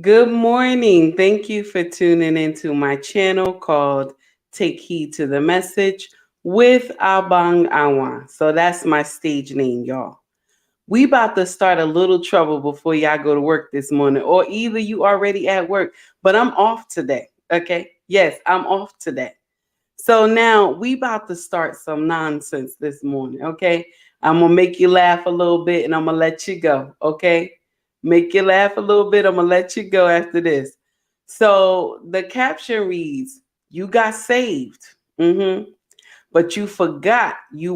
Good morning. Thank you for tuning into my channel called Take Heed to the Message with Abang Awan. So that's my stage name, y'all. We about to start a little trouble before y'all go to work this morning, or either you already at work, but I'm off today. Okay. Yes, I'm off today. So now we about to start some nonsense this morning, okay? I'm gonna make you laugh a little bit and I'm gonna let you go, okay? Make you laugh a little bit, I'm gonna let you go after this. So the caption reads, "You got saved, but you forgot you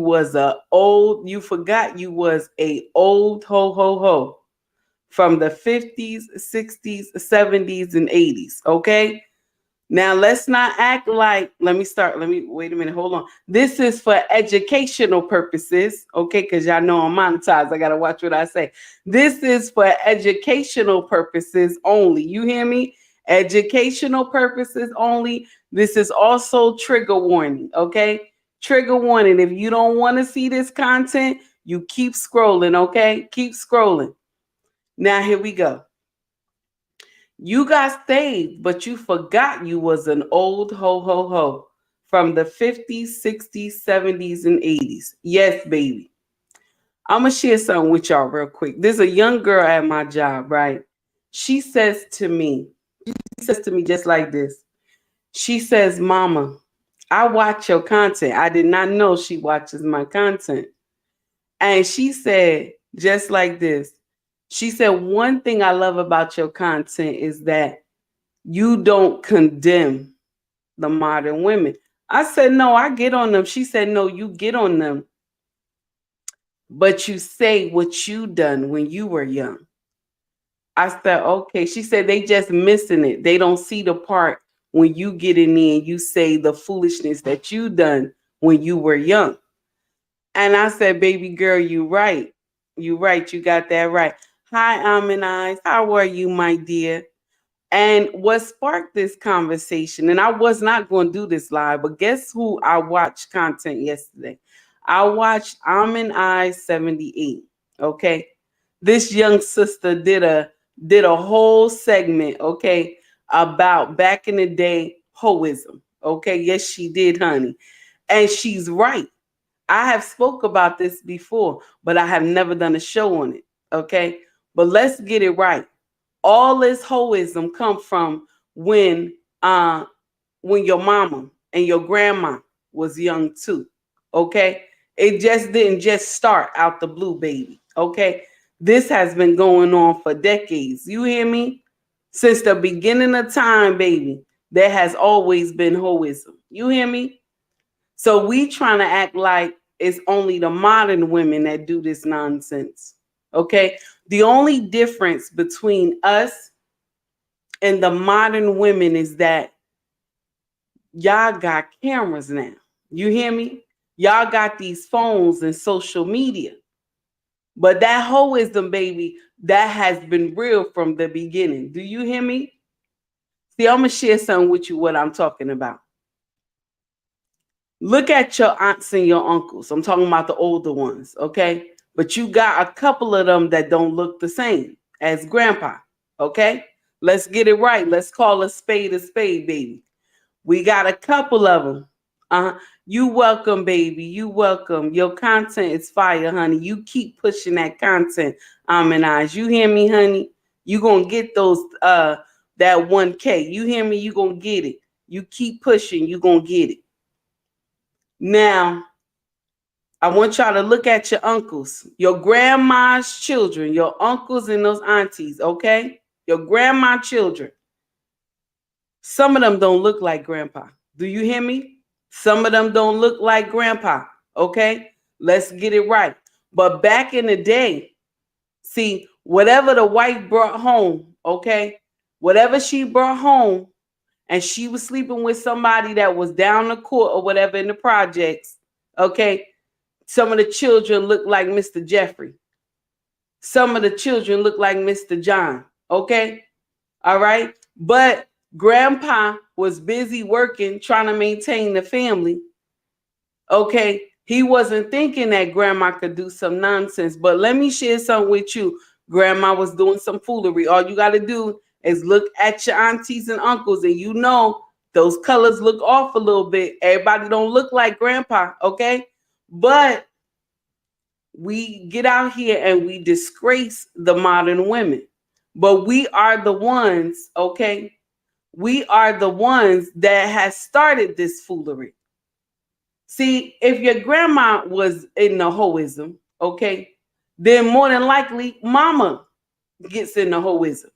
forgot you was a old ho ho ho from the 50s, 60s, 70s, and 80s, okay? Now let's not act like, let me wait a minute, hold on. This is for educational purposes, okay? Because y'all know I'm monetized. I gotta watch what I say. This is for educational purposes only. You hear me? Educational purposes only. This is also trigger warning, okay? Trigger warning. If you don't want to see this content, you keep scrolling, okay? Keep scrolling. Now here we go. You got saved, but you forgot you was an old ho ho ho from the 50s, 60s, 70s, and 80s. Yes, baby. I'm going to share something with y'all real quick. There's a young girl at my job, right? She says to me, just like this. She says, "Mama, I watch your content." I did not know she watches my content. And she said, just like this, she said, "One thing I love about your content is that you don't condemn the modern women." I said, "No, I get on them." She said, "No, you get on them, but you say what you done when you were young." I said, "Okay." She said, "They just missing it. They don't see the part when you get in there and you say the foolishness that you done when you were young." And I said, "Baby girl, you right. You right. You got that right." Hi, Almond Eyes. How are you, my dear? And what sparked this conversation, and I was not going to do this live, but guess who I watched content yesterday? I watched Almond Eye 78. Okay. This young sister did a whole segment, okay, about back in the day hoism. Okay. Yes, she did, honey. And she's right. I have spoke about this before, but I have never done a show on it. Okay. But let's get it right. All this hoism come from when uh when your mama and your grandma was young too. Okay. It just didn't just start out the blue, baby. Okay. This has been going on for decades. You hear me? Since the beginning of time, baby, there has always been hoism. You hear me? So we trying to act like it's only the modern women that do this nonsense. Okay. The only difference between us and the modern women is that y'all got cameras now. You hear me? Y'all got these phones and social media. But that hoism, baby, that has been real from the beginning. Do you hear me? See, I'm going to share something with you what I'm talking about. Look at your aunts and your uncles. I'm talking about the older ones, okay? But you got a couple of them that don't look the same as grandpa, okay? Let's get it right. Let's call a spade, baby. We got a couple of them. You welcome, baby. You welcome. Your content is fire, honey. You keep pushing that content, Almond Eyes. You hear me, honey? You gonna get those that 1K. You hear me? You gonna get it. You keep pushing, you gonna get it. Now, I want y'all to look at your uncles, your grandma's children, your uncles and those aunties, okay? Your grandma children. Some of them don't look like grandpa. Do you hear me? Some of them don't look like grandpa. Okay. Let's get it right. But back in the day, see, whatever the wife brought home, okay, whatever she brought home, and she was sleeping with somebody that was down the court or whatever in the projects, okay, some of the children look like Mr. Jeffrey. Some of the children look like Mr. John. Okay. All right. But grandpa was busy working, trying to maintain the family. Okay. He wasn't thinking that grandma could do some nonsense. But let me share something with you. Grandma was doing some foolery. All you got to do is look at your aunties and uncles, and you know those colors look off a little bit. Everybody don't look like grandpa, okay? But we get out here and we disgrace the modern women. But we are the ones, okay? We are the ones that has started this foolery. See, if your grandma was in the hoism, okay, then more than likely mama gets in the hoism.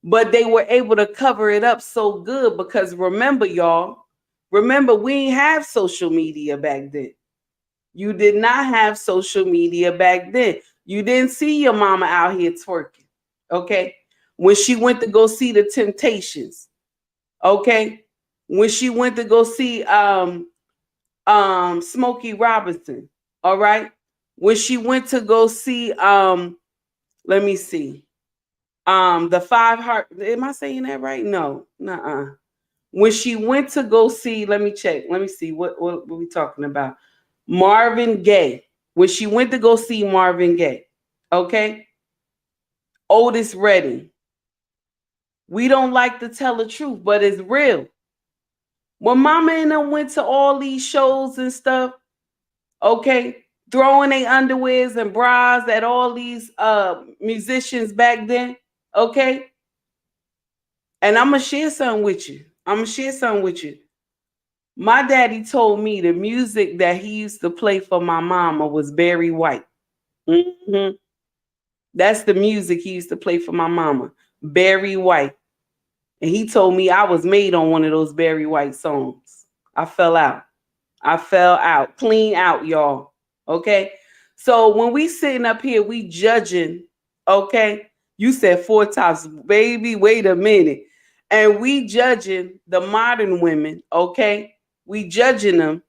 But they were able to cover it up so good because remember, y'all, remember we didn't have social media back then. You did not have social media back then. You didn't see your mama out here twerking, okay? When she went to go see the Temptations, okay? When she went to go see Smokey Robinson, all right? When she went to go see let me see. The Five Heart, am I saying that right? No. Nuh-uh. When she went to go see, let me check. Let me see what we talking about. Marvin Gaye. When she went to go see Marvin Gaye, okay? Otis Redding. We don't like to tell the truth, but it's real. When mama and them went to all these shows and stuff, okay, throwing their underwears and bras at all these musicians back then, okay? And I'm gonna share something with you. My daddy told me the music that he used to play for my mama was Barry White. Mhm. That's the music he used to play for my mama, Barry White. And he told me I was made on one of those Barry White songs. I fell out. I fell out, clean out, y'all. Okay. So when we sitting up here, we judging, okay? You said four tops, baby, wait a minute. And we judging the modern women, okay? We judging them,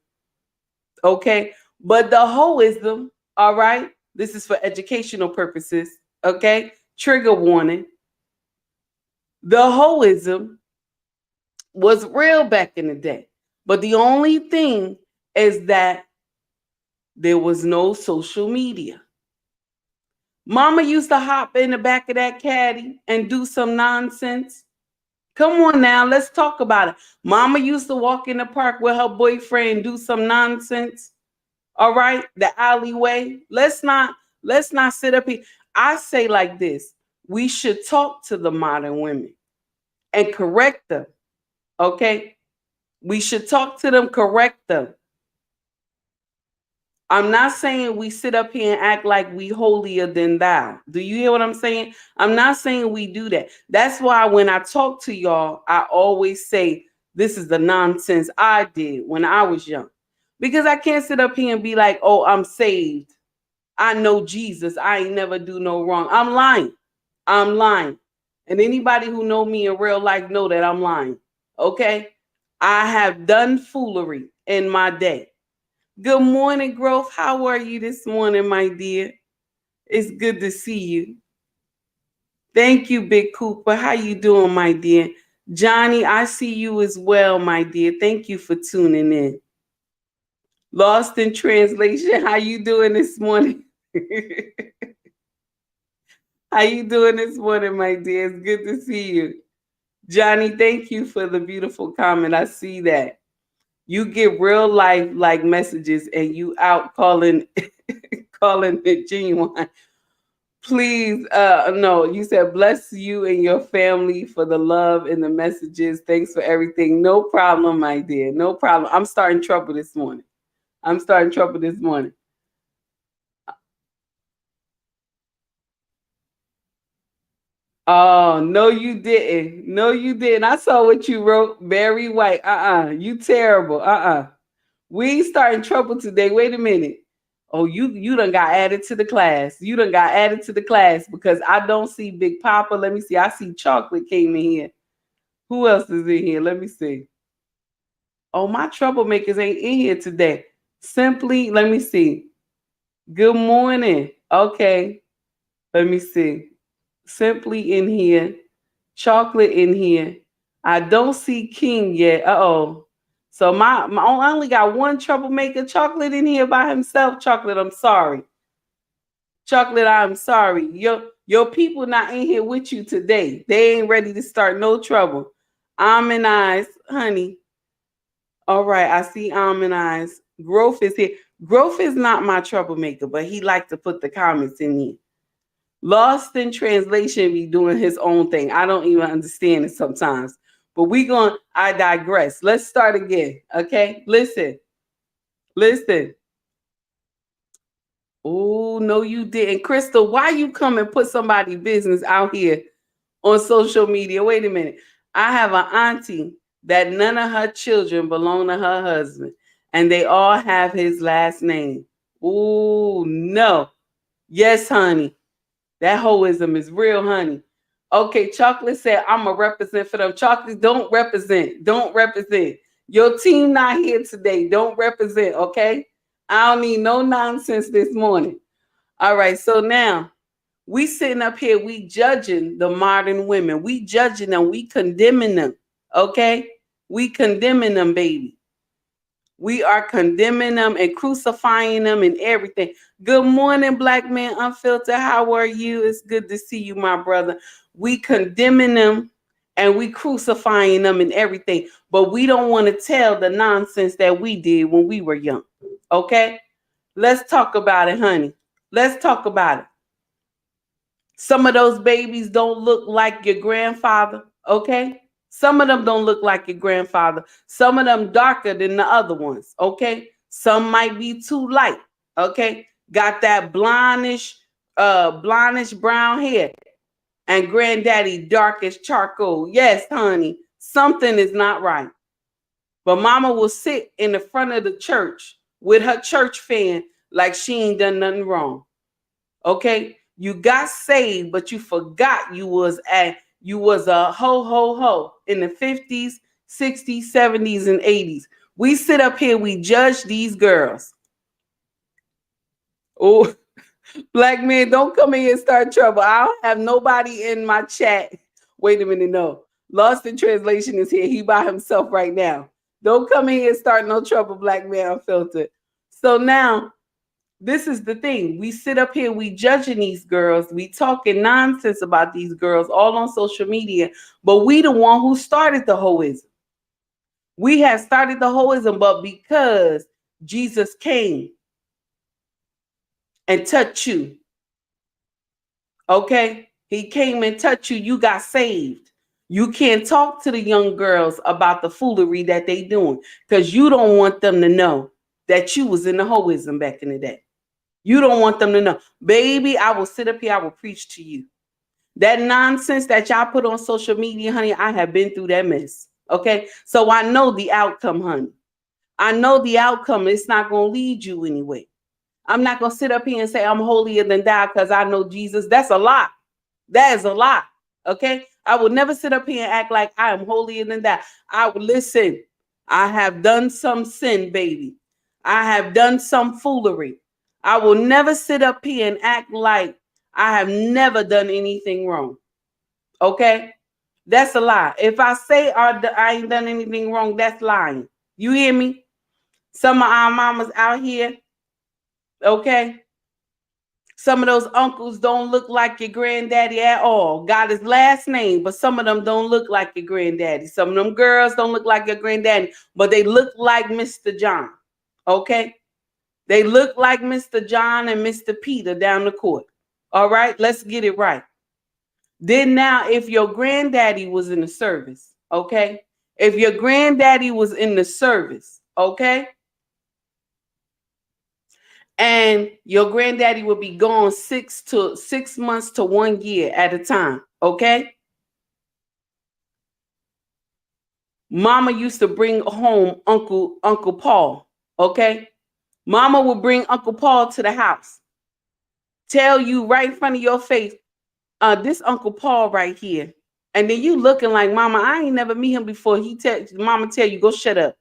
okay? But the hoism, all right? This is for educational purposes, okay? Trigger warning. The hoism was real back in the day. But the only thing is that there was no social media. Mama used to hop in the back of that caddy and do some nonsense. Come on now, let's talk about it. Mama used to walk in the park with her boyfriend and do some nonsense. All right, the alleyway. Let's not sit up here. I say like this: we should talk to the modern women and correct them. Okay, we should talk to them, correct them. I'm not saying we sit up here and act like we holier than thou. Do you hear what I'm saying? I'm not saying we do that. That's why when I talk to y'all, I always say this is the nonsense I did when I was young. Because I can't sit up here and be like, oh, I'm saved. I know Jesus. I ain't never do no wrong. I'm lying. I'm lying. And anybody who know me in real life know that I'm lying. Okay? I have done foolery in my day. Good morning, Growth. How are you this morning, my dear? It's good to see you. Thank you, Big Cooper. How you doing, my dear? Johnny, I see you as well, my dear. Thank you for tuning in. Lost in Translation, how you doing this morning? How you doing this morning, my dear? It's good to see you. Johnny, thank you for the beautiful comment. I see that. You get real life like messages and you out calling calling it genuine. Please, no, you said bless you and your family for the love and the messages. Thanks for everything. No problem, my dear. No problem. I'm starting trouble this morning. Oh, no, you didn't. No, you didn't. I saw what you wrote. Barry White. You terrible. We starting trouble today. Wait a minute. Oh, you done got added to the class. You done got added to the class because I don't see Big Papa. Let me see. I see Chocolate came in here. Who else is in here? Let me see. Oh, my troublemakers ain't in here today. Simply, let me see. Good morning. Okay. Let me see. Simply in here. Chocolate in here. I don't see King yet. Uh-oh. So I only got one troublemaker, Chocolate, in here by himself. Chocolate, I'm sorry. Chocolate, I'm sorry. Your people not in here with you today. They ain't ready to start no trouble. Almond eyes, honey. All right, I see almond eyes. Growth is here. Growth is not my troublemaker, but he like to put the comments in here. Lost in translation be doing his own thing. I don't even understand it sometimes. But I digress. Let's start again. Okay? Listen. Oh, no, you didn't. Crystal, why you come and put somebody's business out here on social media? Wait a minute. I have an auntie that none of her children belong to her husband, and they all have his last name. Oh, no. Yes, honey. That hoism is real, honey. Okay, Chocolate said, I'm a represent for them. Chocolate, don't represent. Don't represent. Your team not here today. Don't represent, okay? I don't need no nonsense this morning. All right, so now we sitting up here, we judging the modern women. We judging them. We condemning them, okay? We condemning them, baby. We are condemning them and crucifying them and everything. Good morning, Black Man Unfiltered. How are you? It's good to see you, my brother. We condemning them and we crucifying them and everything. But we don't want to tell the nonsense that we did when we were young. Okay? Let's talk about it, honey. Let's talk about it. Some of those babies don't look like your grandfather. Okay? Some of them don't look like your grandfather. Some of them darker than the other ones. Okay. Some might be too light. Okay. Got that blondish brown hair. And granddaddy darkish charcoal. Yes, honey. Something is not right. But mama will sit in the front of the church with her church fan like she ain't done nothing wrong. Okay. You got saved, but you forgot you was a ho in the 50s, 60s, 70s, and 80s. We sit up here, we judge these girls. Oh, Black Man, don't come in here and start trouble. I don't have nobody in my chat. Wait a minute, no. Lost in Translation is here. He by himself right now. Don't come in here and start no trouble, Black Man Unfiltered. So now, this is the thing. We sit up here, we judging these girls, we talking nonsense about these girls all on social media, but we the one who started the hoism. We have started the hoism, but because Jesus came and touched you, okay? He came and touched you, you got saved. You can't talk to the young girls about the foolery that they doing because you don't want them to know that you was in the hoism back in the day. You don't want them to know. Baby, I will sit up here, I will preach to you. That nonsense that y'all put on social media, honey, I have been through that mess. Okay? So I know the outcome, honey. I know the outcome. It's not going to lead you anyway. I'm not going to sit up here and say I'm holier than thou because I know Jesus. That's a lie. That is a lie. Okay? I will never sit up here and act like I am holier than thou. I will listen. I have done some sin, baby. I have done some foolery. I will never sit up here and act like I have never done anything wrong. Okay? That's a lie. If I say I ain't done anything wrong, that's lying. You hear me? Some of our mamas out here, okay? Some of those uncles don't look like your granddaddy at all. Got his last name, but some of them don't look like your granddaddy. Some of them girls don't look like your granddaddy, but they look like Mr. John. Okay? They look like Mr. John and Mr. Peter down the court. All right, let's get it right. Then now, if your granddaddy was in the service, okay? If your granddaddy was in the service, okay? And your granddaddy would be gone 6 months to 1 year at a time, okay? Mama used to bring home Uncle Paul, okay? Mama would bring Uncle Paul to the house. Tell you right in front of your face, this Uncle Paul right here. And then you looking like, Mama, I ain't never meet him before. Mama tell you, go shut up.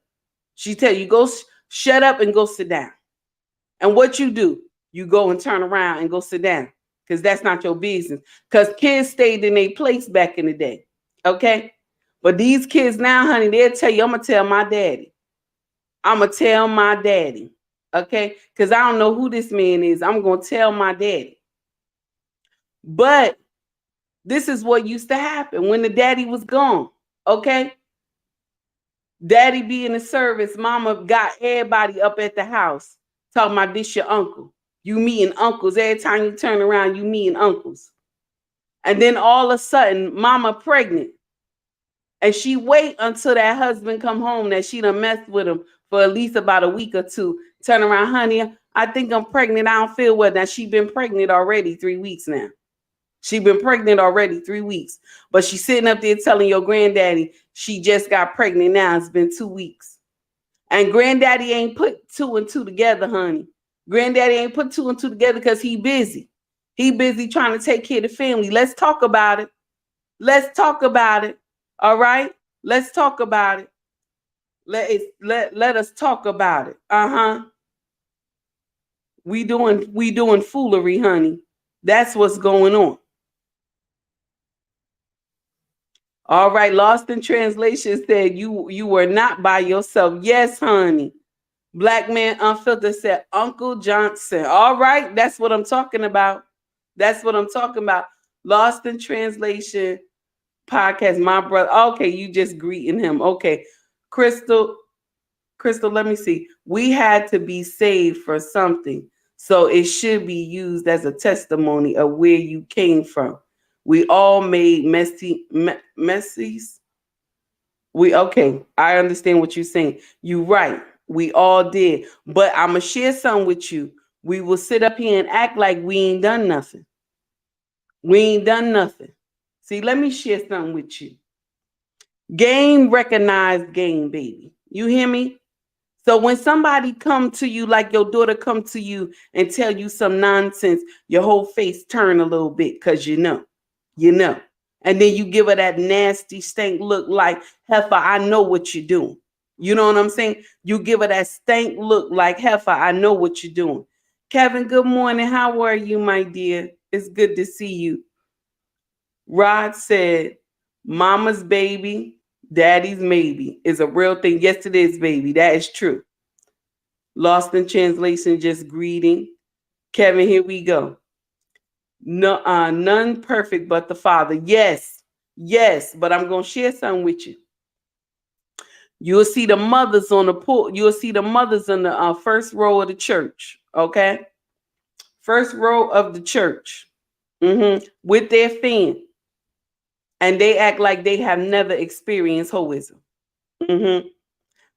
She tell you, go shut up and go sit down. And what you do, you go and turn around and go sit down because that's not your business. Because kids stayed in their place back in the day, okay? But these kids now, honey, they'll tell you, I'm going to tell my daddy. I'm going to tell my daddy, okay? Because I don't know who this man is. I'm going to tell my daddy. But this is what used to happen when the daddy was gone. Okay. Daddy be in the service. Mama got everybody up at the house talking about this your uncle. You meeting uncles. Every time you turn around, you meeting uncles. And then all of a sudden, mama pregnant. And she wait until that husband come home that she done messed with him for at least about a week or two. Turn around, honey, I think I'm pregnant. I don't feel well. Now she been pregnant already 3 weeks now. She been pregnant already 3 weeks. But she's sitting up there telling your granddaddy she just got pregnant now. It's been 2 weeks. And granddaddy ain't put 2 and 2 together, honey. Granddaddy ain't put 2 and 2 together because he busy. He busy trying to take care of the family. Let's talk about it. Let's talk about it. All right? Let's talk about it. Let us talk about it. Uh-huh. We doing foolery, honey. That's what's going on. All right, Lost in Translation said you were not by yourself. Yes, honey. Black Man Unfiltered said Uncle Johnson. All right, that's what I'm talking about. That's what I'm talking about. Lost in Translation podcast, my brother. Okay, you just greeting him. Okay. Crystal, let me see. We had to be saved for something. So it should be used as a testimony of where you came from. We all made messes. I understand what you're saying. You're right. We all did. But I'm going to share something with you. We will sit up here and act like we ain't done nothing. We ain't done nothing. See, let me share something with you. Game recognized game, baby. You hear me? So when somebody come to you, like your daughter come to you and tell you some nonsense, your whole face turn a little bit because you know. And then you give her that nasty stank look like, heifer, I know what you're doing. You know what I'm saying? You give her that stank look like, heifer, I know what you're doing. Kevin, good morning. How are you, my dear? It's good to see you. Rod said, mama's baby, daddy's maybe is a real thing. Yes, it is, baby. That is true. Lost in Translation, just greeting. Kevin, here we go. No, none perfect but the Father. Yes, but I'm going to share something with you. You'll see the mothers on the pool. You'll see the mothers in the first row of the church. Okay. First row of the church. With their fan. And they act like they have never experienced hoism.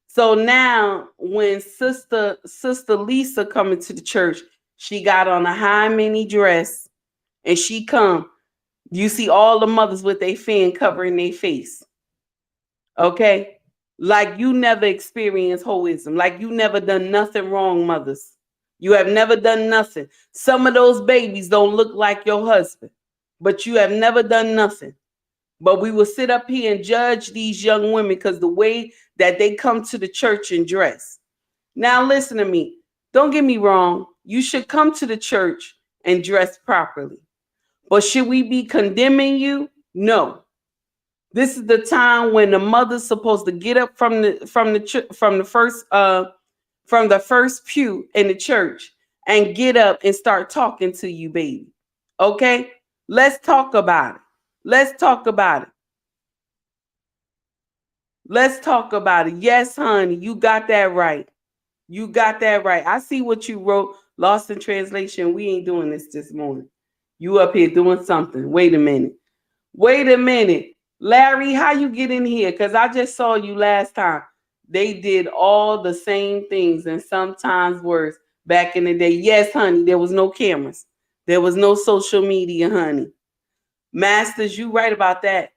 So now when Sister Lisa coming to the church, she got on a high mini dress and she come. You see all the mothers with their fan covering their face. Okay. Like you never experienced hoism. Like you never done nothing wrong, mothers. You have never done nothing. Some of those babies don't look like your husband, but you have never done nothing. But we will sit up here and judge these young women because the way that they come to the church and dress. Now, listen to me. Don't get me wrong. You should come to the church and dress properly. But should we be condemning you? No. This is the time when the mother's supposed to get up from the first pew in the church and get up and start talking to you, baby. Okay? Let's talk about it. Let's talk about it. Let's talk about it. Yes, honey, you got that right. You got that right. I see what you wrote. Lost in Translation. We ain't doing this morning. You up here doing something. Wait a minute. Larry, how you get in here? Because I just saw you last time. They did all the same things and sometimes worse back in the day. Yes, honey, there was no cameras. There was no social media, honey. Masters, you right about that.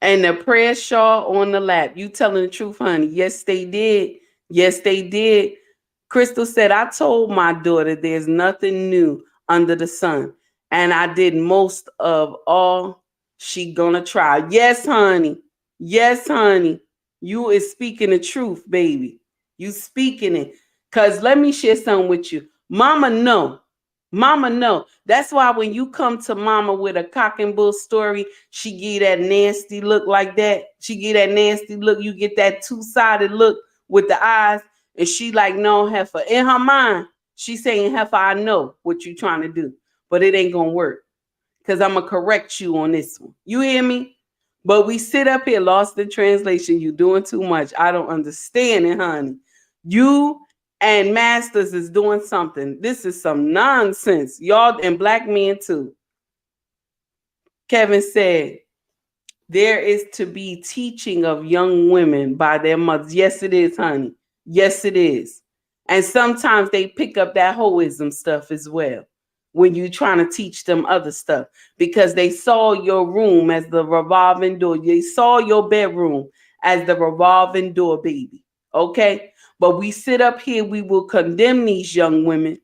And the prayer shawl on the lap. You telling the truth, honey. Yes, they did. Yes, they did. Crystal said, I told my daughter there's nothing new under the sun. And I did most of all she gonna try. Yes, honey. Yes, honey. You is speaking the truth, baby. You speaking it. Because let me share something with you. Mama know. That's why when you come to mama with a cock and bull story, she give that nasty look like that. She give that nasty look. You get that two-sided look with the eyes. And she like, no, heifer. In her mind, she saying, heifer, I know what you trying to do. but it ain't gonna work because I'm gonna correct you on this one. You hear me? But we sit up here, lost in translation. You doing too much. I don't understand it, honey. You and Masters is doing something. This is some nonsense. Y'all and black men too. Kevin said, there is to be teaching of young women by their mothers. Yes, it is, honey. Yes, it is. And sometimes they pick up that hoism stuff as well when you're trying to teach them other stuff because they saw your room as the revolving door. They saw your bedroom as the revolving door, baby. Okay? But we sit up here, we will condemn these young women,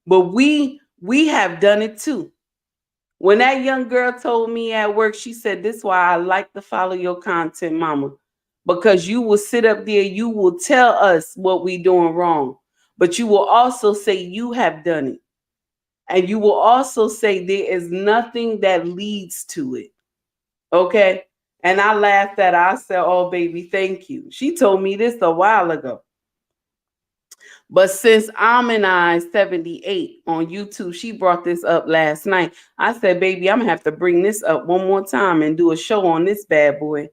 but we have done it too. When that young girl told me at work, she said, this is why I like to follow your content, mama, because you will sit up there, you will tell us what we doing wrong, but you will also say you have done it. And you will also say there is nothing that leads to it. Okay? And I laughed at her. I said, oh, baby, thank you. She told me this a while ago. But since Amini 78 on YouTube, she brought this up last night. I said, baby, I'm gonna have to bring this up one more time and do a show on this bad boy.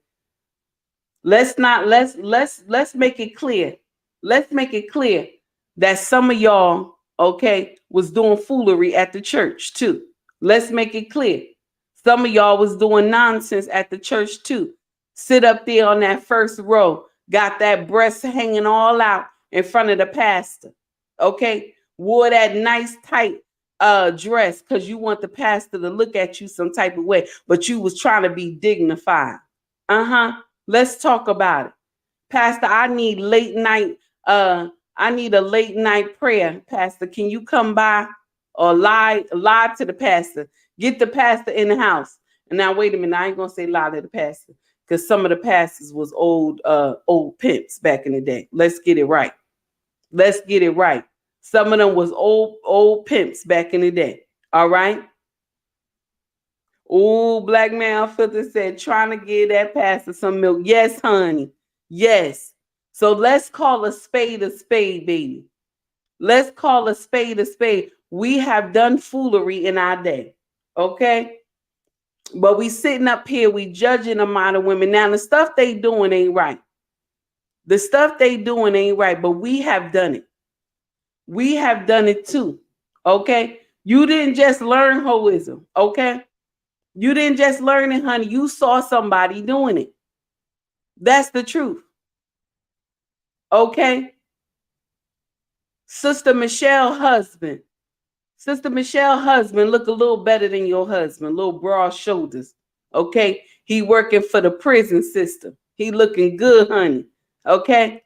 Let's make it clear. Let's make it clear that some of y'all, okay, was doing foolery at the church too. Let's make it clear. Some of y'all was doing nonsense at the church too. Sit up there on that first row, got that breast hanging all out in front of the pastor. Okay, wore that nice tight dress because you want the pastor to look at you some type of way, but you was trying to be dignified. Let's talk about it. Pastor, I need late night. I need a late night prayer. Pastor, can you come by or lie to the pastor? Get the pastor in the house. And now, wait a minute. I ain't gonna say lie to the pastor because some of the pastors was old pimps back in the day. Let's get it right. Let's get it right. Some of them was old pimps back in the day. All right. Oh, Black Man Filter said, trying to give that pastor some milk. Yes, honey. Yes. So let's call a spade, baby. Let's call a spade. We have done foolery in our day. Okay? But we sitting up here, we judging the modern women. Now, the stuff they doing ain't right. The stuff they doing ain't right, but we have done it. We have done it too. Okay? You didn't just learn hoism. Okay? You didn't just learn it, honey. You saw somebody doing it. That's the truth. Okay? Sister Michelle husband look a little better than your husband. Little broad shoulders. Okay? He working for the prison system. He looking good, honey. Okay?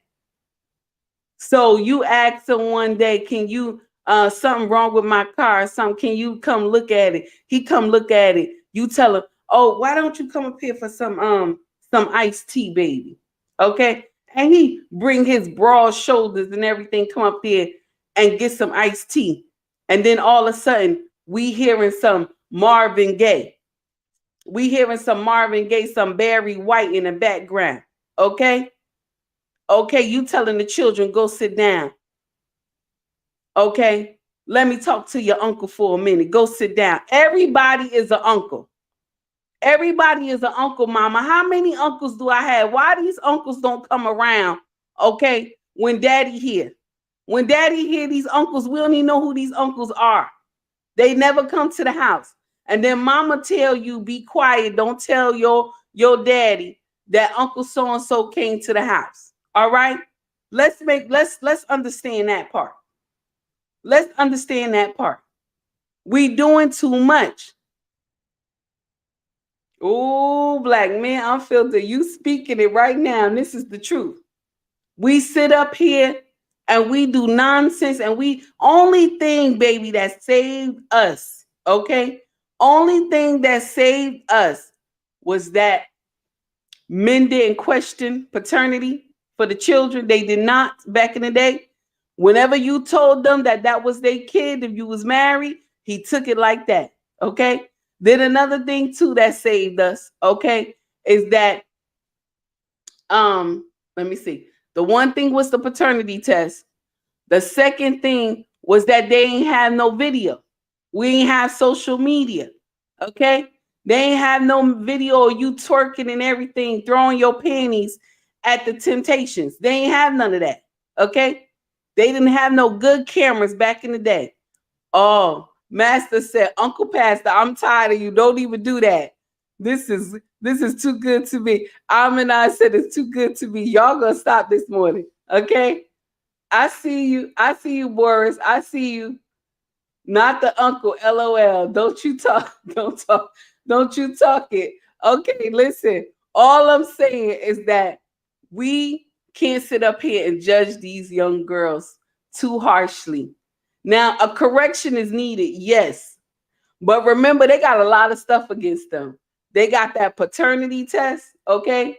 So you asked him one day, can you, something wrong with my car? Can you come look at it? He come look at it. You tell him, oh, why don't you come up here for some iced tea, baby? Okay. And he bring his broad shoulders and everything, come up there and get some iced tea. And then all of a sudden, we hearing some Marvin Gaye. Some Barry White in the background. Okay. Okay, you telling the children, go sit down. Okay, let me talk to your uncle for a minute. Go sit down. Everybody is an uncle. Everybody is an uncle, mama. How many uncles do I have? Why these uncles don't come around, okay, when daddy here? When daddy here, these uncles, we don't even know who these uncles are. They never come to the house. And then mama tell you, be quiet. Don't tell your daddy that Uncle so-and-so came to the house. All right? Let's understand that part. Let's understand that part. We doing too much. Oh, Black Man Unfiltered, you speaking it right now. And this is the truth. We sit up here and we do nonsense, and we only thing, baby, that saved us, okay? Only thing that saved us was that men didn't question paternity for the children. They did not back in the day. Whenever you told them that was their kid, if you was married, he took it like that, okay? Then another thing too that saved us, okay, is that let me see. The one thing was the paternity test. The second thing was that they ain't have no video. We ain't have social media. Okay? They ain't have no video of you twerking and everything, throwing your panties at the Temptations. They ain't have none of that. Okay? They didn't have no good cameras back in the day. Oh, Master said, Uncle Pastor, I'm tired of you. Don't even do that. This is too good to be. I said it's too good to be. Y'all gonna stop this morning. Okay? I see you. I see you, Boris. I see you. Not the uncle. LOL. Don't you talk. Don't talk. Don't you talk it. Okay, listen. All I'm saying is that we can't sit up here and judge these young girls too harshly. Now, a correction is needed, yes. But remember, they got a lot of stuff against them. They got that paternity test, okay?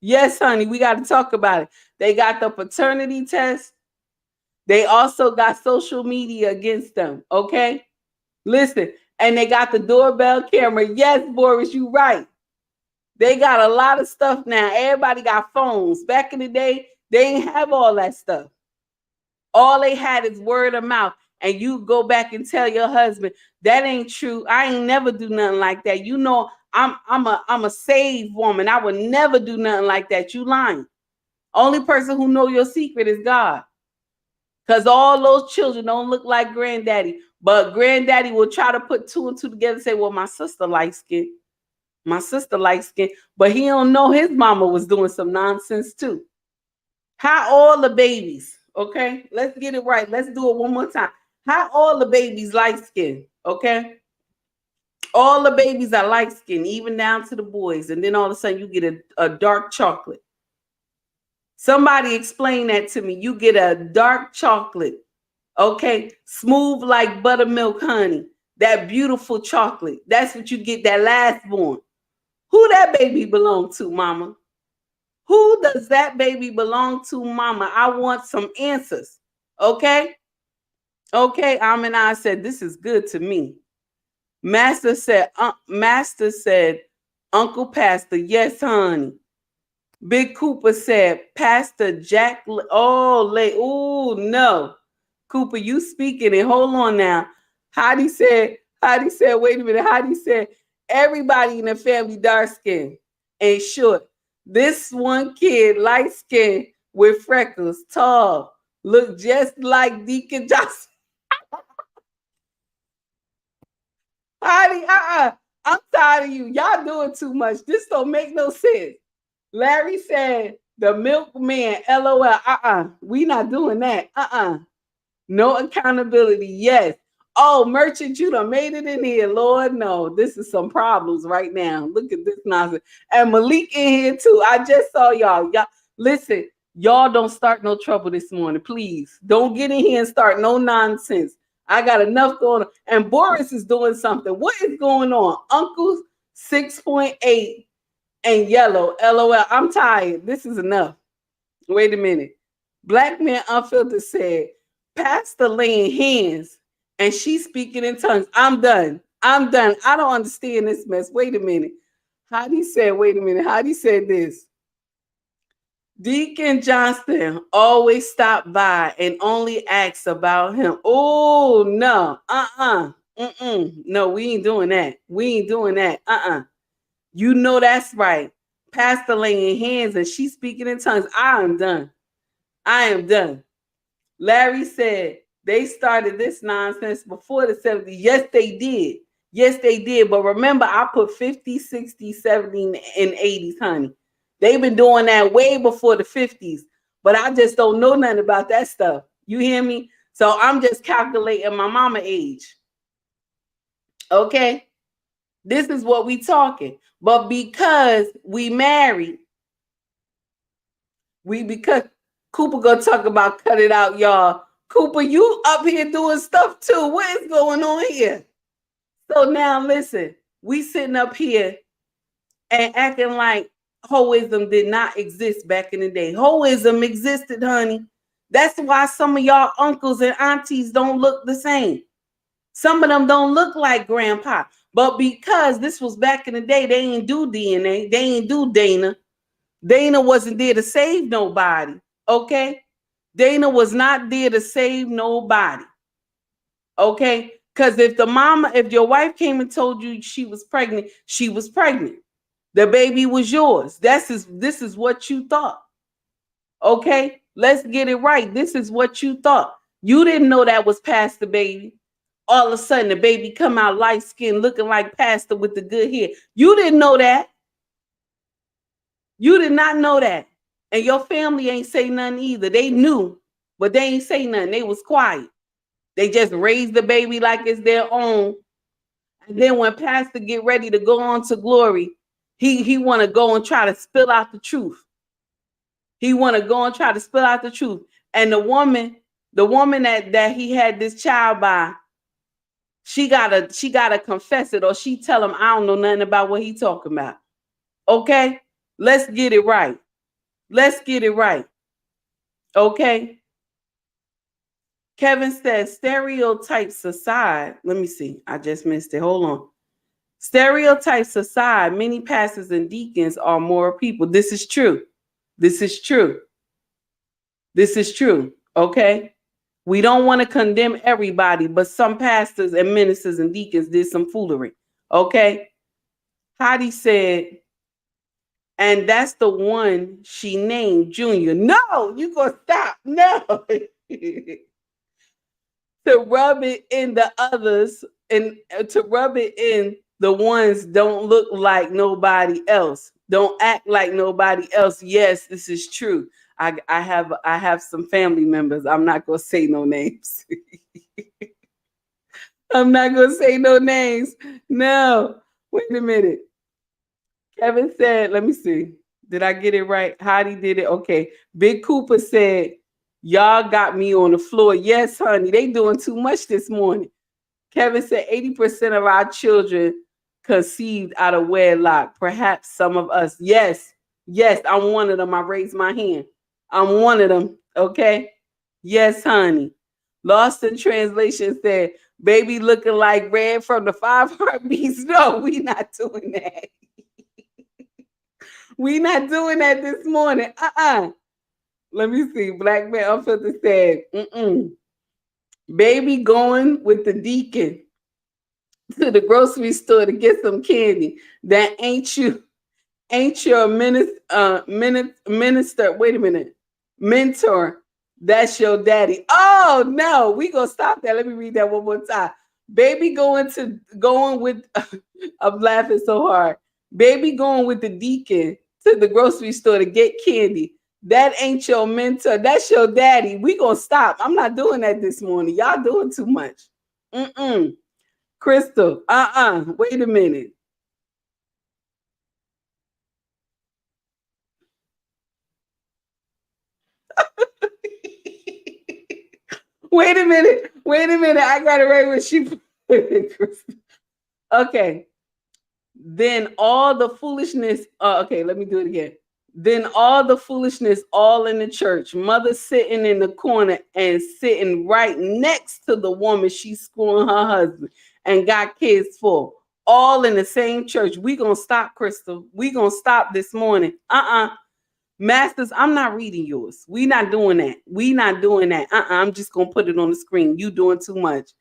Yes, honey, we got to talk about it. They got the paternity test. They also got social media against them, okay? Listen, and they got the doorbell camera. Yes, Boris, you right. They got a lot of stuff now. Everybody got phones. Back in the day, they didn't have all that stuff. All they had is word of mouth. And you go back and tell your husband, that ain't true. I ain't never do nothing like that. You know, I'm a saved woman. I would never do nothing like that. You lying. Only person who know your secret is God. Because all those children don't look like granddaddy. But granddaddy will try to put two and two together and say, well, my sister likes skin. My sister likes skin. But he don't know his mama was doing some nonsense too. How all the babies, okay? Let's get it right. Let's do it one more time. How all the babies light skin, okay? All the babies are light skin, even down to the boys. And then all of a sudden you get a dark chocolate. Somebody explain that to me. You get a dark chocolate, okay? Smooth like buttermilk honey. That beautiful chocolate. That's what you get, that last born. Who that baby belong to, mama? Who does that baby belong to, mama? I want some answers, okay? Okay, I said, this is good to me. Master said, Uncle Pastor, yes, honey. Big Cooper said, Pastor Jack, oh, no. Cooper, you speaking it. Hold on now. Heidi said, wait a minute. Heidi said, everybody in the family dark skin and short. This one kid, light skin with freckles, tall, look just like Deacon Johnson. Heidi, I'm tired of you. Y'all doing too much. This don't make no sense. Larry said, the milkman, LOL. We not doing that. No accountability. Yes. Oh, Merchant, you done made it in here. Lord, no. This is some problems right now. Look at this nonsense. And Malik in here too. I just saw y'all. Y'all, listen, y'all don't start no trouble this morning, please. Don't get in here and start no nonsense. I got enough going on. And Boris is doing something. What is going on? Uncle's 6.8 and yellow. LOL. I'm tired. This is enough. Wait a minute. Black Man Unfiltered said, Pastor laying hands and she's speaking in tongues. I'm done. I don't understand this mess. Wait a minute. Heidi said, wait a minute. Heidi said this. Deacon Johnston always stopped by and only asked about him. Oh, no. No, we ain't doing that. We ain't doing that. You know that's right. Pastor laying hands and she's speaking in tongues. I am done. Larry said they started this nonsense before the 70s. Yes, they did. But remember, I put 50, 60, 70, and 80s, honey. They've been doing that way before the 50s. But I just don't know nothing about that stuff. You hear me? So I'm just calculating my mama age. Okay? This is what we talking. But because we married, because Cooper gonna talk about cut it out, y'all. Cooper, you up here doing stuff too. What is going on here? So now listen, we sitting up here and acting like hoism did not exist back in the day. Hoism existed, honey. That's why some of y'all uncles and aunties don't look the same. Some of them don't look like grandpa. But because this was back in the day, they ain't do DNA. They ain't do Dana. Dana wasn't there to save nobody. Okay? Dana was not there to save nobody. Okay? Because if your wife came and told you she was pregnant, she was pregnant. The baby was yours. This is what you thought. Okay, let's get it right. This is what you thought. You didn't know that was Pastor Baby. All of a sudden, the baby come out light skinned, looking like Pastor with the good hair. You didn't know that. You did not know that. And your family ain't say nothing either. They knew, but they ain't say nothing. They was quiet. They just raised the baby like it's their own. And then when Pastor get ready to go on to glory, he want to go and try to spill out the truth. He want to go and try to spill out the truth. And the woman that he had this child by, she gotta confess it, or she tell him, I don't know nothing about what he talking about. Okay, let's get it right. Let's get it right. Okay. Kevin says, stereotypes aside, let me see. I just missed it. Hold on. Stereotypes aside, many pastors and deacons are moral people. This is true. This is true. This is true. Okay. We don't want to condemn everybody, but some pastors and ministers and deacons did some foolery. Okay. Heidi said, and that's the one she named Junior. No, you gonna stop. No. To rub it in the others and to rub it in the ones don't look like nobody else. Don't act like nobody else. Yes, this is true. I have some family members. I'm not gonna say no names. I'm not gonna say no names. No, wait a minute. Kevin said, let me see. Did I get it right? Heidi did it. Okay. Big Cooper said, y'all got me on the floor. Yes, honey, they doing too much this morning. Kevin said 80% of our children conceived out of wedlock. Perhaps some of us. Yes, I'm one of them. I raised my hand. I'm one of them. Okay. Yes, honey. Lost in Translation said, baby looking like Red from the 5 Heartbeats. No, we not doing that. We not doing that this morning. Let me see. Black Man Unfiltered said, baby going with the deacon to the grocery store to get some candy. That ain't you. Ain't your minister. Wait a minute. Mentor. That's your daddy. Oh no, we gonna stop that. Let me read that one more time. Baby going with I'm laughing so hard. Baby going with the deacon to the grocery store to get candy. That ain't your mentor. That's your daddy. We gonna stop. I'm not doing that this morning. Y'all doing too much. Crystal, wait a minute. Wait a minute. I got it right when she put it. Okay. Then all the foolishness. Okay, let me do it again. Then all the foolishness, all in the church. Mother sitting in the corner and sitting right next to the woman she's schooling her husband and got kids for. All in the same church. We gonna stop, Crystal. We gonna stop this morning. Masters, I'm not reading yours. We not doing that. We not doing that. I'm just gonna put it on the screen. You doing too much.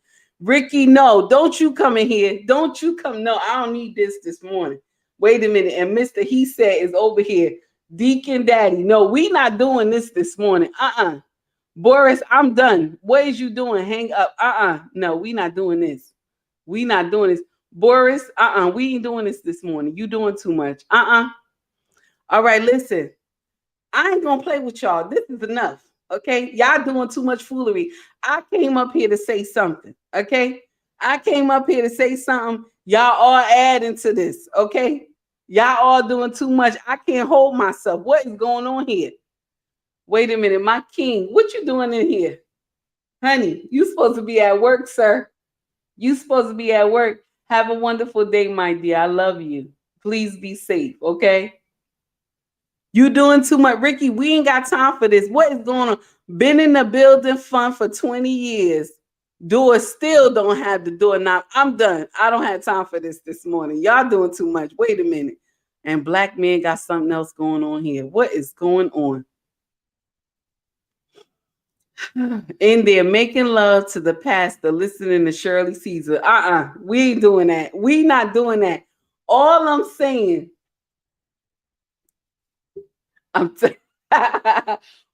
Ricky, no, don't you come in here. Don't you come. No, I don't need this morning. Wait a minute. And Mr. He said is over here. Deacon Daddy. No, we not doing this morning. Boris, I'm done. What is you doing? Hang up. No, we not doing this. We not doing this. Boris, we ain't doing this morning. You doing too much. All right, listen. I ain't gonna play with y'all. This is enough. Okay, y'all doing too much foolery. I came up here to say something. Okay, I came up here to say something. Y'all all adding to this. Okay, y'all all doing too much. I can't hold myself. What is going on here? Wait a minute, my king. What you doing in here, honey? You supposed to be at work, sir. You supposed to be at work. Have a wonderful day, my dear. I love you. Please be safe. Okay. You doing too much, Ricky. We ain't got time for this. What is going on? Been in the building fund for 20 years. Doors still don't have the doorknob. I'm done. I don't have time for this morning. Y'all doing too much. Wait a minute. And Black Man got something else going on here. What is going on? In there making love to the pastor, listening to Shirley Caesar. We ain't doing that. We not doing that. All I'm saying, I'm t-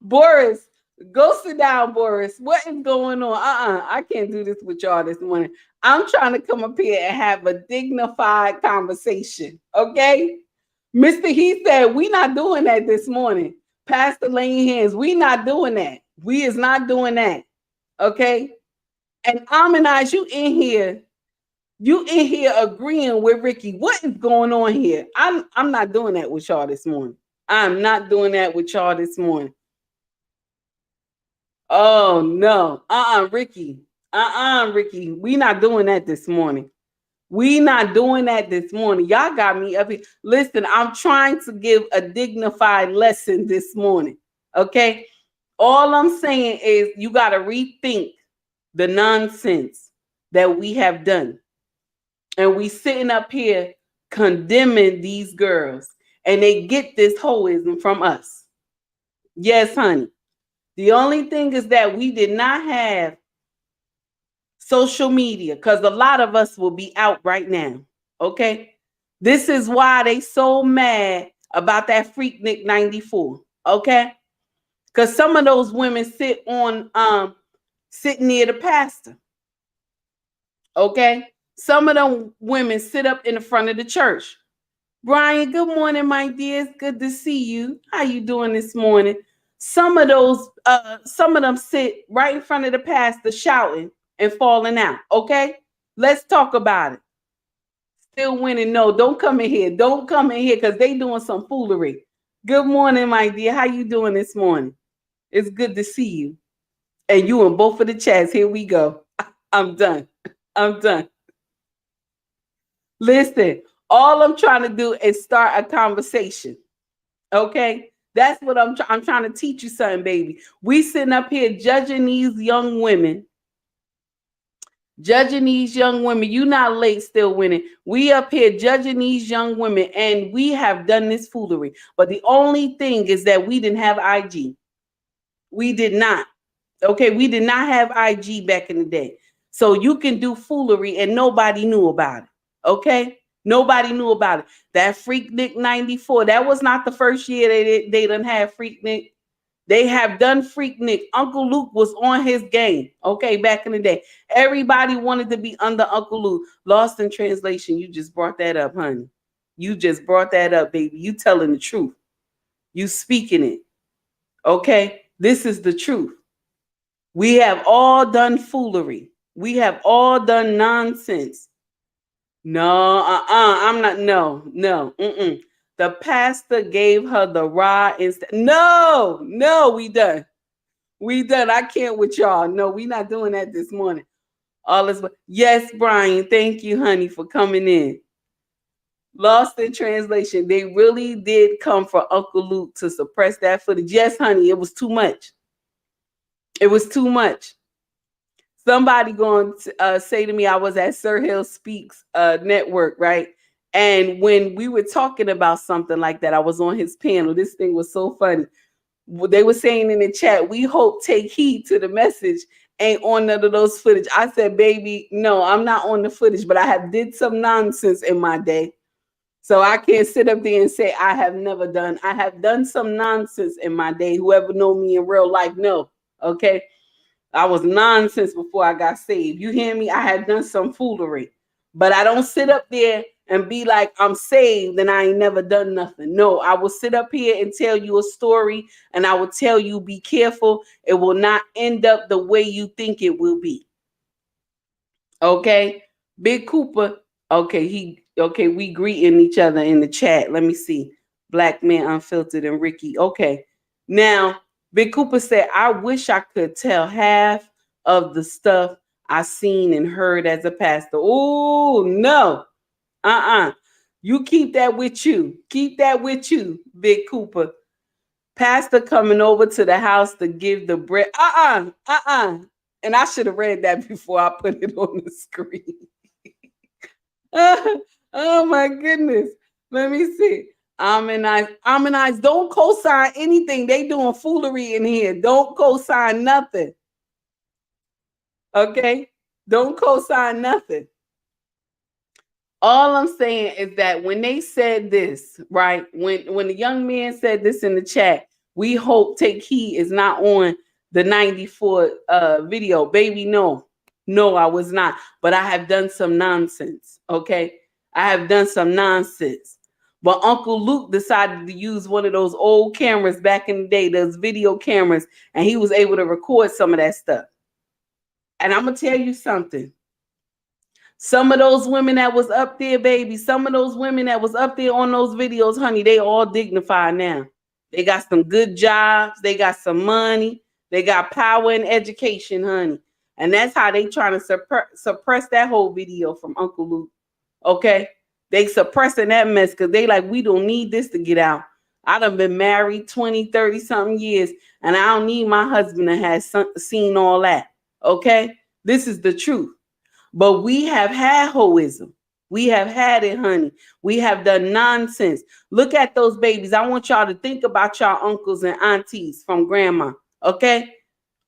Boris, go sit down, Boris. What is going on? I can't do this with y'all this morning. I'm trying to come up here and have a dignified conversation. Okay? Mr. He said, we not doing that this morning. Pastor laying hands. We not doing that. We is not doing that. Okay? And Amanize, you in here agreeing with Ricky. What is going on here? I'm not doing that with y'all this morning. I'm not doing that with y'all this morning. Oh no. Ricky. Ricky. We not doing that this morning. We not doing that this morning. Y'all got me up here. Listen, I'm trying to give a dignified lesson this morning. Okay? All I'm saying is you got to rethink the nonsense that we have done. And we sitting up here condemning these girls. And they get this hoism from us. Yes, honey. The only thing is that we did not have social media because a lot of us will be out right now. Okay. This is why they so mad about that Freaknik 94. Okay. Because some of those women sit near the pastor. Okay. Some of them women sit up in the front of the church. Brian, good morning, my dears. Good to see you. How you doing this morning? Some of them sit right in front of the pastor shouting and falling out. Okay, let's talk about it. Still winning? No, don't come in here. Don't come in here because they doing some foolery. Good morning, my dear. How you doing this morning? It's good to see you. And you in both of the chats. Here we go. I'm done. I'm done. Listen, all I'm trying to do is start a conversation. Okay? That's what I'm trying to teach you something, baby. We sitting up here judging these young women. You not late, still winning. We up here judging these young women, and we have done this foolery. But the only thing is that we didn't have IG. We did not. Okay, we did not have IG back in the day. So you can do foolery and nobody knew about it. Okay? Nobody knew about it. That Freaknik 94, that was not the first year they done had Freaknik. They have done Freaknik. Uncle Luke was on his game, okay, back in the day. Everybody wanted to be under Uncle Luke. Lost in translation, you just brought that up, honey. You just brought that up, baby. You telling the truth. You speaking it, okay? This is the truth. We have all done foolery. We have all done nonsense. No, I'm not. No. The pastor gave her the rod instead. No, we done. We done. I can't with y'all. No, we not doing that this morning. All is yes, Brian. Thank you, honey, for coming in. Lost in translation. They really did come for Uncle Luke to suppress that footage. Yes, honey, it was too much. It was too much. Somebody going to say to me, I was at Sir Hill Speaks network, right? And when we were talking about something like that, I was on his panel. This thing was so funny. They were saying in the chat, we hope Take Heed to the Message ain't on none of those footage. I said, baby, no, I'm not on the footage, but I have did some nonsense in my day. So I can't sit up there and say I have never done. I have done some nonsense in my day. Whoever know me in real life know, okay? I was nonsense before I got saved. You hear me? I had done some foolery. But I don't sit up there and be like, I'm saved and I ain't never done nothing. No, I will sit up here and tell you a story and I will tell you, be careful. It will not end up the way you think it will be. Okay? Big Cooper. Okay, we greeting each other in the chat. Let me see. Black Man Unfiltered and Ricky. Okay. Now, Big Cooper said, I wish I could tell half of the stuff I seen and heard as a pastor. Oh, no. You keep that with you. Keep that with you, Big Cooper. Pastor coming over to the house to give the bread. And I should have read that before I put it on the screen. Oh my goodness. Let me see. Harmonize. Don't co-sign anything. They doing foolery in here. Don't co-sign nothing. Okay? Don't co-sign nothing. All I'm saying is that when they said this, right? When the young man said this in the chat, we hope Take Heed is not on the 94 video. Baby, no. No, I was not. But I have done some nonsense. Okay? I have done some nonsense. But Uncle Luke decided to use one of those old cameras back in the day, those video cameras, and he was able to record some of that stuff. And I'm gonna tell you something. Some of those women that was up there, baby, some of those women that was up there on those videos, honey, they all dignified now. They got some good jobs. They got some money. They got power and education, honey. And that's how they trying to suppress that whole video from Uncle Luke. Okay? They suppressing that mess because they like, we don't need this to get out. I done been married 20, 30 something years, and I don't need my husband to have seen all that. Okay? This is the truth. But we have had hoism. We have had it, honey. We have done nonsense. Look at those babies. I want y'all to think about y'all uncles and aunties from grandma. Okay?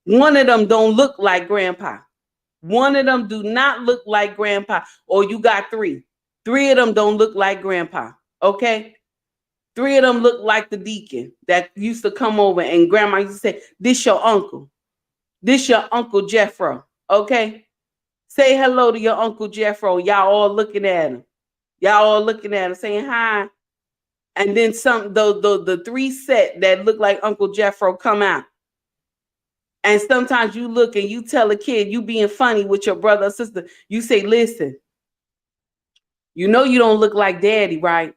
One of them don't look like grandpa. One of them do not look like grandpa. Or you got three. Three of them don't look like grandpa. Okay? Three of them look like the deacon that used to come over and grandma used to say, this your uncle. This your Uncle Jeffro. Okay? Say hello to your Uncle Jeffro. Y'all all looking at him. Y'all all looking at him, saying hi. And then the three set that look like Uncle Jeffro come out. And sometimes you look and you tell a kid, you being funny with your brother or sister. You say, listen, you know you don't look like daddy, right?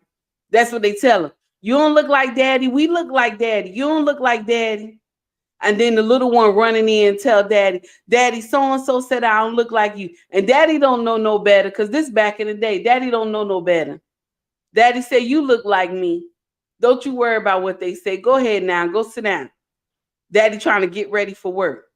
That's what they tell them. You don't look like daddy. We look like daddy. You don't look like daddy. And then the little one running in and tell daddy, so-and-so said I don't look like you. And daddy don't know no better because this back in the day, daddy don't know no better. Daddy say, you look like me. Don't you worry about what they say. Go ahead now. Go sit down. Daddy trying to get ready for work.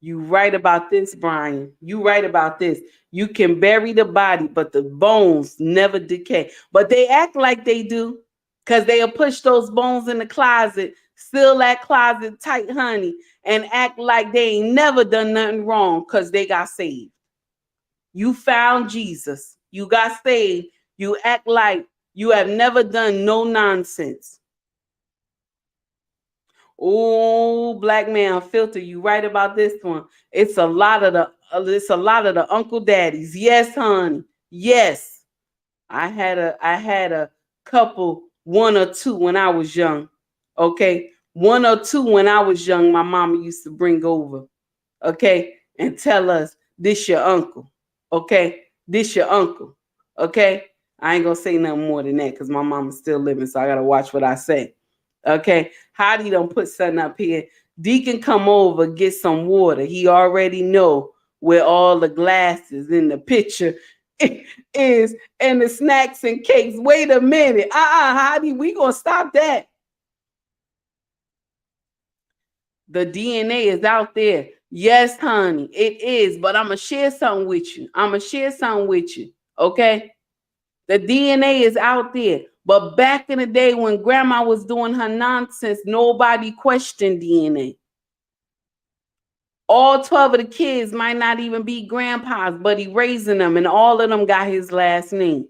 You right about this, Brian. You right about this. You can bury the body, but the bones never decay. But they act like they do. Because they'll push those bones in the closet, seal that closet tight, honey, and act like they ain't never done nothing wrong because they got saved. You found Jesus. You got saved. You act like you have never done no nonsense. Oh, black man filter, you right about this one. It's a lot of the uncle daddies. Yes, honey. Yes. I had a couple, one or two when I was young. Okay. One or two when I was young, my mama used to bring over. Okay. And tell us, this your uncle. Okay. This your uncle. Okay. I ain't gonna say nothing more than that because my mama's still living, so I gotta watch what I say. Okay. Heidi don't put something up here. Deacon come over, get some water. He already know where all the glasses in the picture is and the snacks and cakes. Wait a minute. Heidi, we gonna stop that. The DNA is out there. Yes, honey, it is. But I'm gonna share something with you. Okay. The DNA is out there. But back in the day when grandma was doing her nonsense, nobody questioned DNA. All 12 of the kids might not even be grandpa's, but he raising them, and all of them got his last name.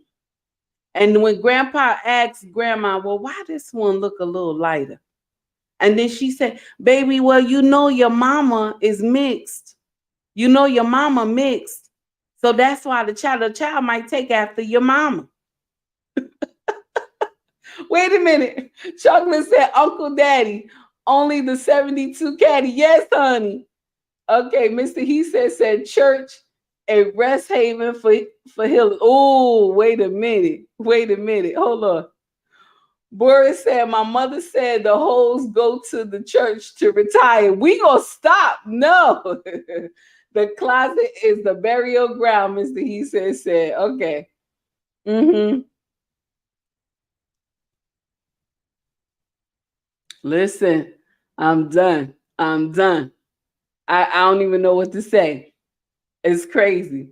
And when grandpa asked grandma, well, why this one look a little lighter? And then she said, baby, well, you know your mama is mixed. You know your mama mixed. So that's why the child might take after your mama. Wait a minute. Chocolate said, Uncle Daddy, only the 72 caddy. Yes, honey. Okay, Mr. He said church, a rest haven for healing. Oh, wait a minute. Hold on. Boris said, my mother said the hoes go to the church to retire. We gonna stop. No. The closet is the burial ground, Mr. He said. Okay. Listen, I'm done. I don't even know what to say. It's crazy.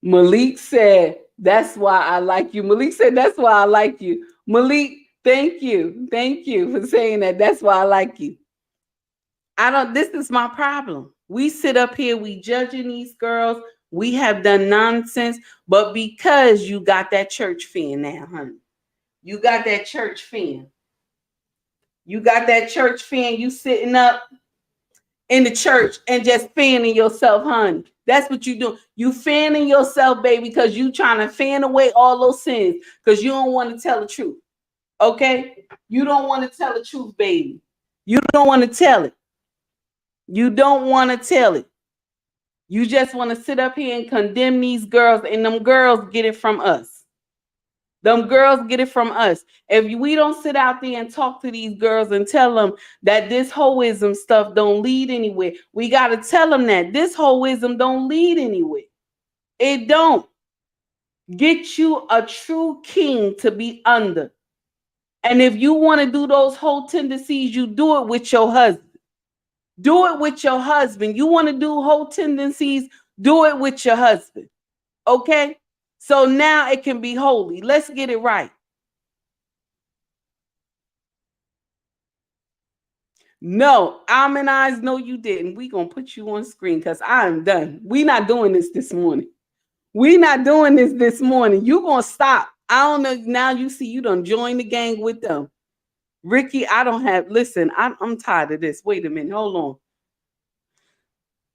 Malik said, That's why I like you. Malik said, that's why I like you. Malik, thank you. Thank you for saying that. That's why I like you. This is my problem. We sit up here, we judging these girls. We have done nonsense, but because you got that church fan now, honey. You got that church fan. You got that church fan. You sitting up in the church and just fanning yourself, honey. That's what you do. You fanning yourself, baby, because you trying to fan away all those sins because you don't want to tell the truth. Okay? You don't want to tell the truth, baby. You don't want to tell it. You don't want to tell it. You just want to sit up here and condemn these girls, and them girls get it from us. Them girls get it from us. If we don't sit out there and talk to these girls and tell them that this hoism stuff don't lead anywhere, we got to tell them that this hoism don't lead anywhere. It don't. Get you a true king to be under. And if you want to do those whole tendencies, you do it with your husband. Do it with your husband. You want to do whole tendencies, do it with your husband. Okay? So now it can be holy. Let's get it right. No, Almond Eyes, no, you didn't. We gonna put you on screen because I'm done. We not doing this morning. We not doing this morning. You gonna stop. I don't know. Now you see you done join the gang with them. Ricky, I don't have, listen, I'm tired of this. Wait a minute, hold on.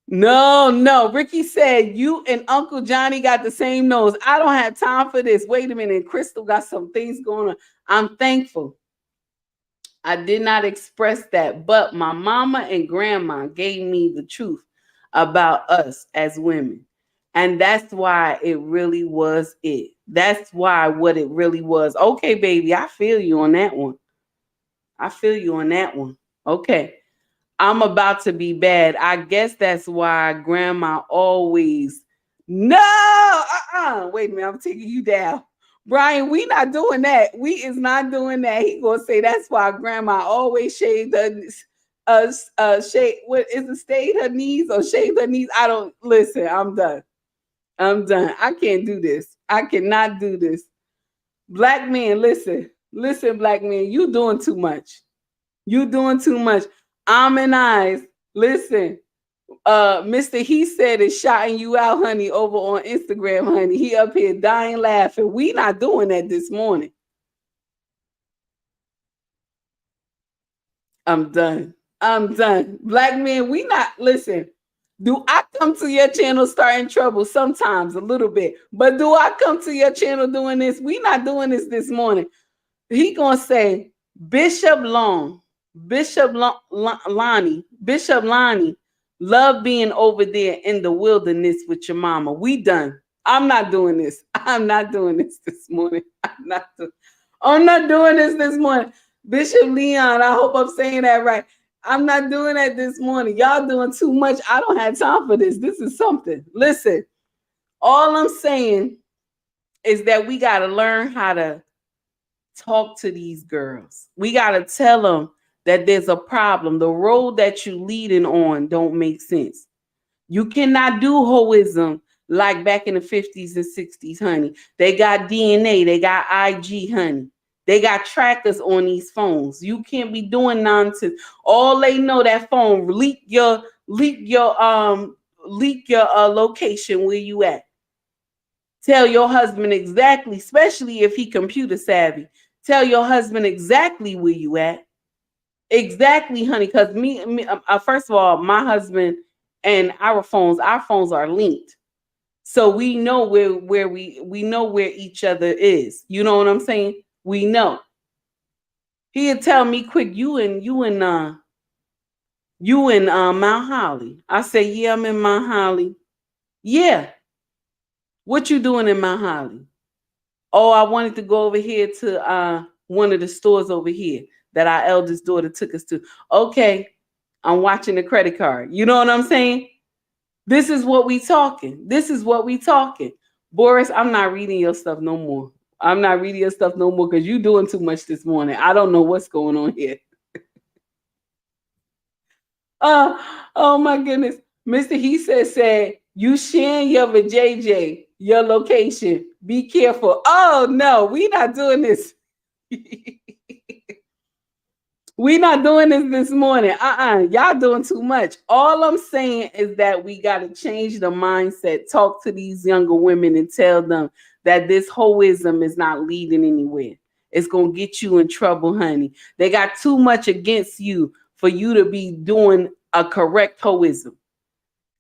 No. Ricky said you and Uncle Johnny got the same nose. I don't have time for this. Wait a minute. Crystal got some things going on. I'm thankful. I did not express that, but my mama and grandma gave me the truth about us as women. And that's why it really was it. That's why what it really was. Okay, baby, I feel you on that one. I feel you on that one. Okay. I'm about to be bad. I guess that's why grandma always, no, wait a minute, I'm taking you down. Brian, we not doing that. We is not doing that. He gonna say that's why grandma always shaved her shade. What is it? Stayed her knees or shaved her knees? I don't listen. I'm done. I'm done. I can't do this. I cannot do this. Black man, listen, black man, you doing too much. You doing too much. Almond Eyes, listen. Mr. He said is shouting you out, honey, over on Instagram, honey. He up here dying laughing. We not doing that this morning. I'm done. I'm done. Black man, we not, listen. Do I come to your channel starting trouble? Sometimes, a little bit. But do I come to your channel doing this? We not doing this morning. He gonna say, Bishop Lonnie, love being over there in the wilderness with your mama. We done. I'm not doing this. I'm not doing this morning. I'm not doing this morning. Bishop Leon, I hope I'm saying that right. I'm not doing that this morning. Y'all doing too much. I don't have time for this. This is something. Listen, all I'm saying is that we got to learn how to talk to these girls. We got to tell them that there's a problem. The road that you leading on don't make sense. You cannot do hoism like back in the 50s and 60s, honey. They got DNA. They got IG, honey. They got trackers on these phones. You can't be doing nonsense. All they know that phone leak your location where you at. Tell your husband exactly, especially if he computer savvy. Tell your husband exactly where you at. Exactly, honey. Because first of all, my husband and our phones are linked, so we know where we know where each other is. You know what I'm saying? We know. He'll tell me quick, you in Mount Holly. I say, yeah, I'm in Mount Holly. Yeah. What you doing in Mount Holly? Oh, I wanted to go over here to one of the stores over here that our eldest daughter took us to. Okay, I'm watching the credit card. You know what I'm saying? This is what we talking. Boris, I'm not reading your stuff no more. Because you're doing too much this morning. I don't know what's going on here. Oh my goodness. Mr. He said, You sharing your JJ, your location. Be careful. Oh no, we not doing this. We not doing this morning. Y'all doing too much. All I'm saying is that we got to change the mindset. Talk to these younger women and tell them that this hoism is not leading anywhere. It's going to get you in trouble, honey. They got too much against you for you to be doing a correct hoism.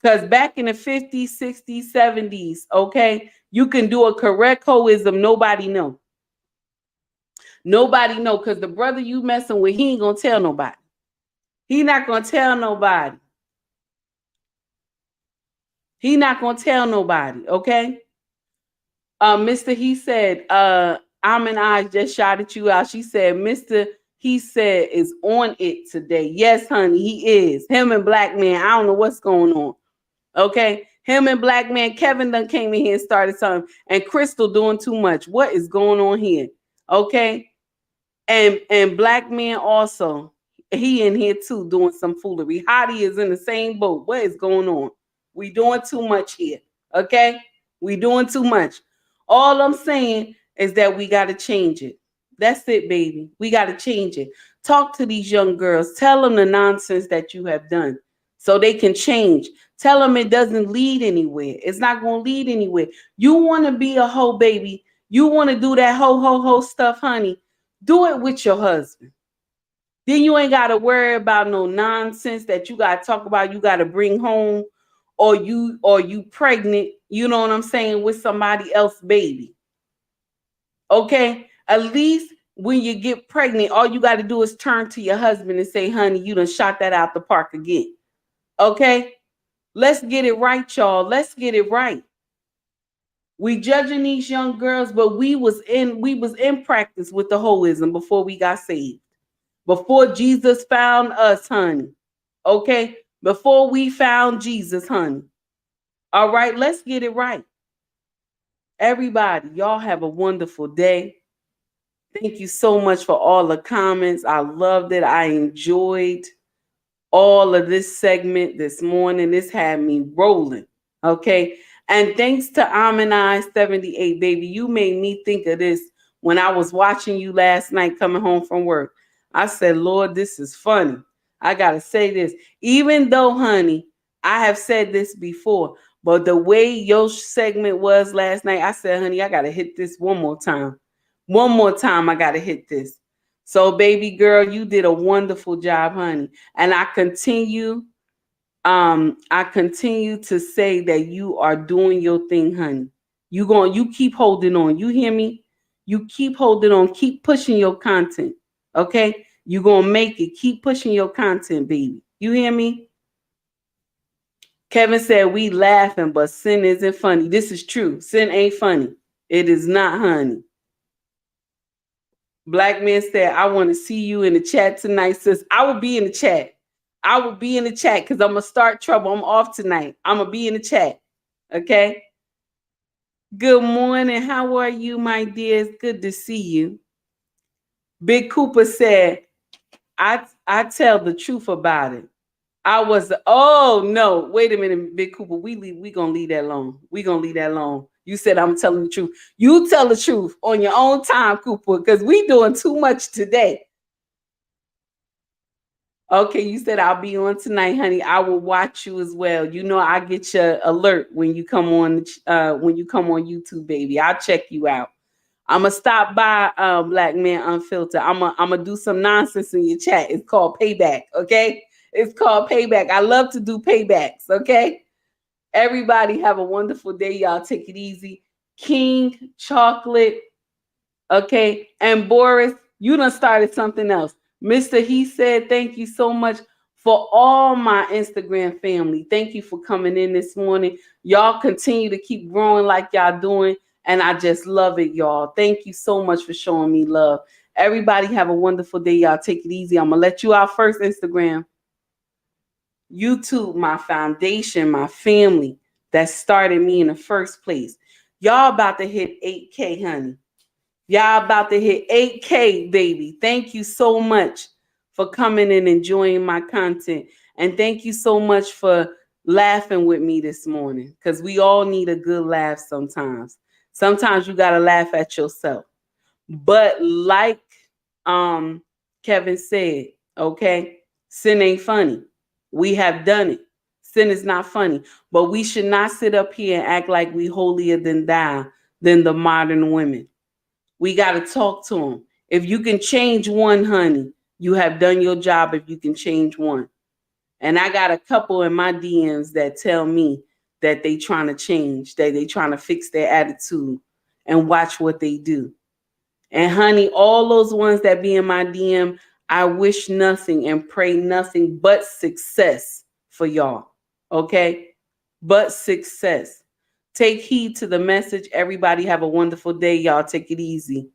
Because back in the 50s, 60s, 70s, okay, you can do a correct hoism. Nobody know. Nobody know, because the brother you messing with, he ain't going to tell nobody. He not going to tell nobody. He not going to tell nobody, okay? Mr. He said, Amin I just shouted you out. She said, Mr. He said is on it today. Yes, honey, he is. Him and Black Man, I don't know what's going on. Okay, him and Black Man, Kevin done came in here and started something, and Crystal doing too much. What is going on here? Okay, and Black Man also, he in here too doing some foolery. Hottie is in the same boat. What is going on? We doing too much here. Okay, we doing too much. All I'm saying is that we got to change it. That's it, baby. We got to change it. Talk to these young girls. Tell them the nonsense that you have done so they can change. Tell them it doesn't lead anywhere. It's not going to lead anywhere. You want to be a hoe, baby. You want to do that ho stuff, honey. Do it with your husband. Then you ain't got to worry about no nonsense that you got to talk about. You got to bring home, or you pregnant. You know what I'm saying, with somebody else, baby. Okay. At least when you get pregnant, all you got to do is turn to your husband and say, honey, you done shot that out the park again. Okay. Let's get it right, y'all. Let's get it right. We judging these young girls, but we was in practice with the holism before we got saved. Before Jesus found us, honey. Okay? Before we found Jesus, honey. All right, let's get it right. Everybody, y'all have a wonderful day. Thank you so much for all the comments. I loved it. I enjoyed all of this segment this morning. This had me rolling. Okay? And thanks to Aminai 78, baby, you made me think of this when I was watching you last night coming home from work. I said, Lord, this is funny. I got to say this. Even though, honey, I have said this before, but the way your segment was last night, I said, honey, I got to hit this one more time. One more time, I got to hit this. So, baby girl, you did a wonderful job, honey. And I continue to say that you are doing your thing, honey. You keep holding on. You hear me? You keep holding on. Keep pushing your content. Okay? You're going to make it. Keep pushing your content, baby. You hear me? Kevin said, we laughing, but sin isn't funny. This is true. Sin ain't funny. It is not, honey. Black Man said, I want to see you in the chat tonight, sis. I will be in the chat. I will be in the chat because I'm going to start trouble. I'm off tonight. I'm going to be in the chat. Okay? Good morning. How are you, my dears? Good to see you. Big Cooper said, I tell the truth about it. Oh, no. Wait a minute, Big Cooper. We going to leave that alone. We going to leave that alone. You said I'm telling the truth. You tell the truth on your own time, Cooper, because we doing too much today. Okay, you said I'll be on tonight, honey. I will watch you as well. You know, I get your alert when you come on YouTube, baby. I'll check you out. I'm gonna stop by Black Man Unfiltered. I'm gonna do some nonsense in your chat. It's called payback, okay? It's called payback. I love to do paybacks, okay? Everybody have a wonderful day, y'all. Take it easy. King Chocolate, okay? And Boris, you done started something else. Mr. He said, thank you so much for all my Instagram family. Thank you for coming in this morning. Y'all continue to keep growing like y'all doing. And I just love it, y'all. Thank you so much for showing me love. Everybody have a wonderful day, y'all. Take it easy. I'm going to let you out first, Instagram. YouTube, my foundation, my family that started me in the first place. Y'all about to hit 8K, honey. Y'all about to hit 8K, baby. Thank you so much for coming and enjoying my content. And thank you so much for laughing with me this morning, because we all need a good laugh sometimes. Sometimes you got to laugh at yourself. But like um Kevin said, okay, sin ain't funny. We have done it. Sin is not funny. But we should not sit up here and act like we holier than thou than the modern women. We got to talk to them. If you can change one, honey, you have done your job if you can change one. And I got a couple in my DMs that tell me that they trying to change, that they trying to fix their attitude, and watch what they do. And honey, all those ones that be in my DM, I wish nothing and pray nothing but success for y'all. Okay? But success. Take heed to the message. Everybody have a wonderful day. Y'all take it easy.